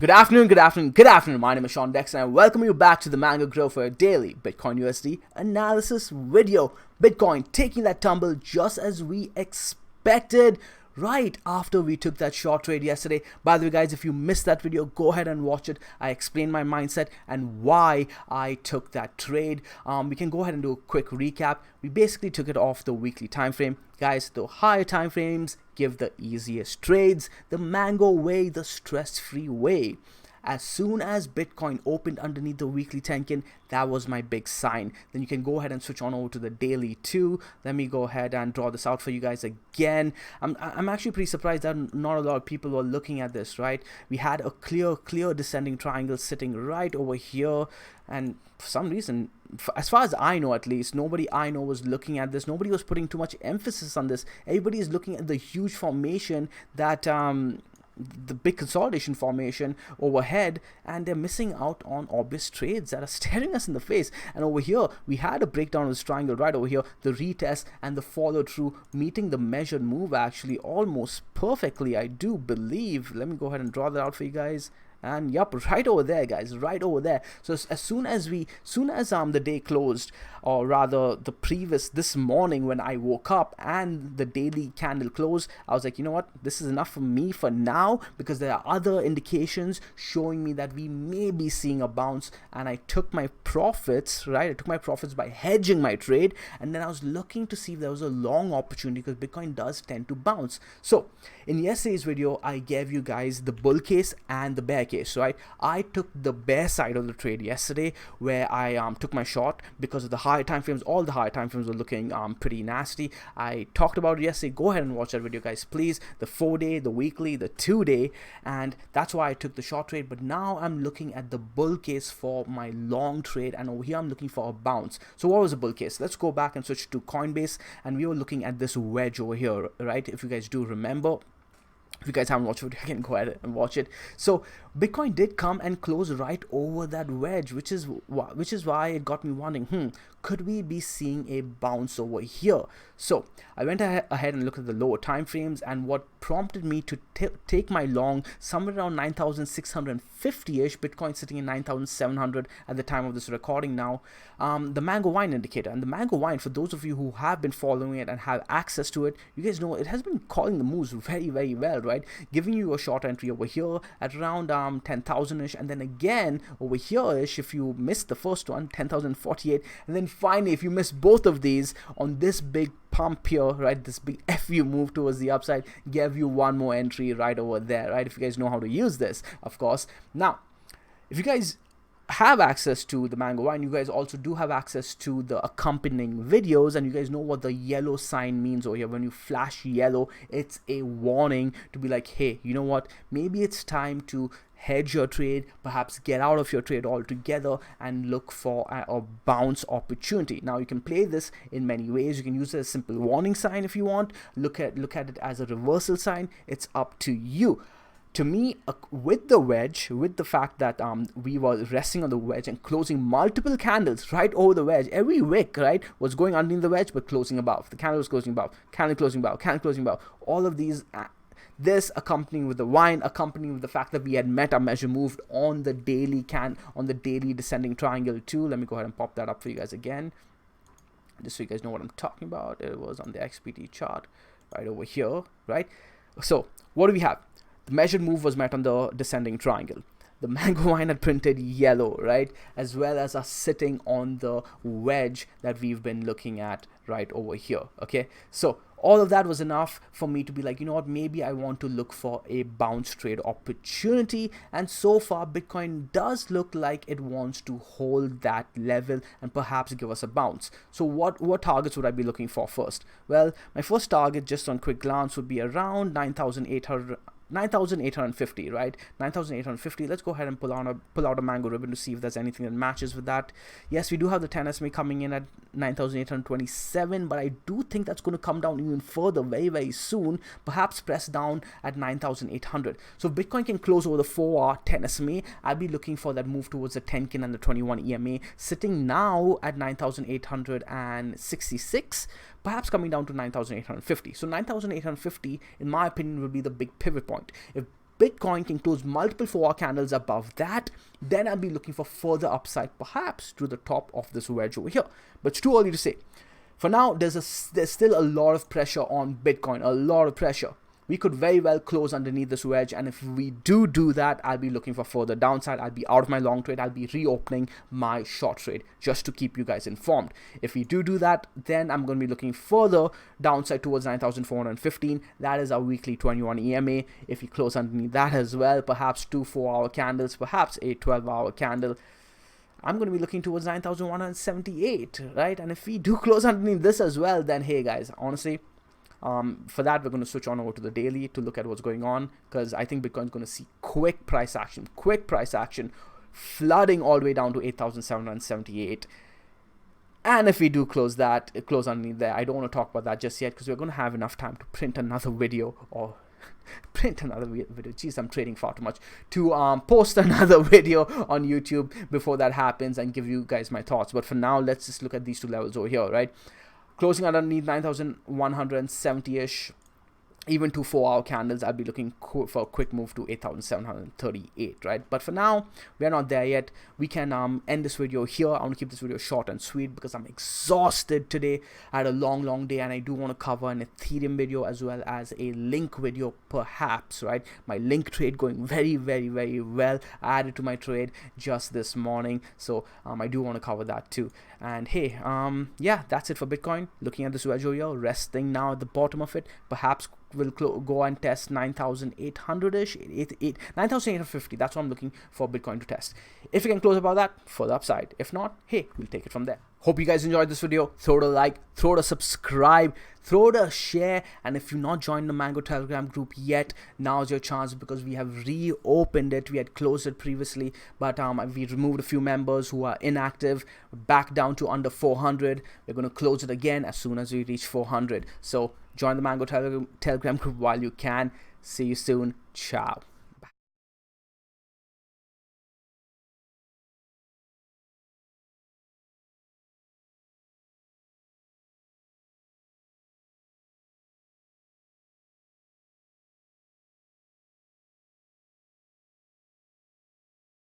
Good afternoon. My name is Sean Dex and I welcome you back to the Mango Grow for a daily Bitcoin USD analysis video. Bitcoin taking that tumble just as we expected right after we took that short trade yesterday. By the way, guys, if you missed that video, go ahead and watch it. I explained my mindset and why I took that trade. We can go ahead and do a quick recap. We basically took it off the weekly time frame. Guys, the higher time frames give the easiest trades, the mango way, the stress-free way. As soon as Bitcoin opened underneath the weekly Tenkin, that was my big sign. Then you can go ahead and switch on over to the daily too. Let me go ahead and draw this out for you guys again. I'm actually pretty surprised that not a lot of people were looking at this, right? We had a clear descending triangle sitting right over here, and for some reason, as far as I know at least, nobody I know was looking at this. Nobody was putting too much emphasis on this. Everybody is looking at the huge formation that the big consolidation formation overhead, and they're missing out on obvious trades that are staring us in the face. And over here we had a breakdown of this triangle right over here, the retest and the follow through, meeting the measured move actually almost perfectly, I do believe. Let me go ahead and draw that out for you guys. And yup, right over there, guys, right over there. So as soon as the day closed, or rather this morning when I woke up and the daily candle closed, I was like, you know what, this is enough for me for now, because there are other indications showing me that we may be seeing a bounce. And I took my profits, right? I took my profits by hedging my trade, and then I was looking to see if there was a long opportunity, because Bitcoin does tend to bounce. So in yesterday's video, I gave you guys the bull case and the bear case, right? I took the bear side of the trade yesterday, where I took my short because of the higher time frames. All the higher time frames were looking pretty nasty. I talked about it yesterday. Go ahead and watch that video, guys, please. The 4-day, the weekly, the 2-day, and that's why I took the short trade. But now I'm looking at the bull case for my long trade, and over here I'm looking for a bounce. So what was the bull case? Let's go back and switch to Coinbase, and we were looking at this wedge over here, right? If you guys do remember. If you guys haven't watched it, you can go ahead and watch it. So Bitcoin did come and close right over that wedge, which is why it got me wondering, could we be seeing a bounce over here? So I went ahead and looked at the lower time frames, and what prompted me to take my long somewhere around 9,650-ish, Bitcoin sitting in 9,700 at the time of this recording now, the Mango Wine indicator. And the Mango Wine, for those of you who have been following it and have access to it, you guys know it has been calling the moves very well, right? Giving you a short entry over here at around 10,000-ish, and then again over here-ish if you missed the first one, 10,048, and then finally if you missed both of these on this big pump here, right, this big FU move towards the upside, gave you one more entry right over there, right? If you guys know how to use this, of course. Now, if you guys have access to the Mango Wine, you guys also do have access to the accompanying videos, and you guys know what the yellow sign means over here. When you flash yellow, it's a warning to be like, hey, you know what, maybe it's time to hedge your trade, perhaps get out of your trade altogether and look for a bounce opportunity. Now you can play this in many ways. You can use it as a simple warning sign if you want, look at it as a reversal sign. It's up to you. To me, with the wedge, with the fact that we were resting on the wedge and closing multiple candles right over the wedge, every wick, right, was going underneath the wedge but closing above. The candle was closing above, candle closing above, candle closing above. All of these, this accompanying with the wine, accompanying with the fact that we had met our measure moved on the daily descending triangle too. Let me go ahead and pop that up for you guys again, just so you guys know what I'm talking about. It was on the XPT chart right over here, right? So what do we have? The measured move was met on the descending triangle. The Mango Wine had printed yellow, right? As well as us sitting on the wedge that we've been looking at right over here, okay? So all of that was enough for me to be like, you know what, maybe I want to look for a bounce trade opportunity. And so far, Bitcoin does look like it wants to hold that level and perhaps give us a bounce. So what targets would I be looking for first? Well, my first target, just on quick glance, would be around 9,850, right? 9,850. Let's go ahead and pull out a mango ribbon to see if there's anything that matches with that. Yes, we do have the 10 SMA coming in at 9,827, but I do think that's going to come down even further very soon, perhaps press down at 9,800. So if Bitcoin can close over the 4-hour 10 SMA, I'll be looking for that move towards the 10-kin and the 21 EMA, sitting now at 9,866, perhaps coming down to 9,850. So 9,850, in my opinion, will be the big pivot point. If Bitcoin can close multiple 4-hour candles above that, then I'll be looking for further upside, perhaps to the top of this wedge over here. But it's too early to say. For now, there's still a lot of pressure on Bitcoin, a lot of pressure. We could very well close underneath this wedge, and if we do that, I'll be looking for further downside. I'll be out of my long trade. I'll be reopening my short trade just to keep you guys informed. If we do that, then I'm going to be looking further downside towards 9,415. That is our weekly 21 EMA. If we close underneath that as well, perhaps 2 4-hour candles, perhaps a 12-hour candle, I'm going to be looking towards 9,178, right? And if we do close underneath this as well, then hey guys, honestly, for that, we're going to switch on over to the daily to look at what's going on, because I think Bitcoin's going to see quick price action, flooding all the way down to 8,778. And if we do close underneath there, I don't want to talk about that just yet, because we're going to have enough time to print another video, or print another video. Jeez, I'm trading far too much, to post another video on YouTube before that happens and give you guys my thoughts. But for now, let's just look at these two levels over here, right? Closing underneath 9,170-ish, even 2 4-hour candles, I'll be looking for a quick move to 8,738, right? But for now, we're not there yet. We can end this video here. I want to keep this video short and sweet because I'm exhausted today. I had a long day, and I do want to cover an Ethereum video as well as a link video, perhaps, right? My link trade going very well. I added to my trade just this morning, so I do want to cover that too. And hey, yeah, that's it for Bitcoin. Looking at this wedge over here, resting now at the bottom of it. Perhaps we'll go and test 9,800-ish, 9,850. That's what I'm looking for Bitcoin to test. If we can close above that, for the upside. If not, hey, we'll take it from there. Hope you guys enjoyed this video. Throw it a like, throw it a subscribe, throw it a share. And if you've not joined the Mango Telegram group yet, now's your chance, because we have reopened it. We had closed it previously, but we removed a few members who are inactive, back down to under 400. We're going to close it again as soon as we reach 400. So join the Mango Telegram group while you can. See you soon. Ciao.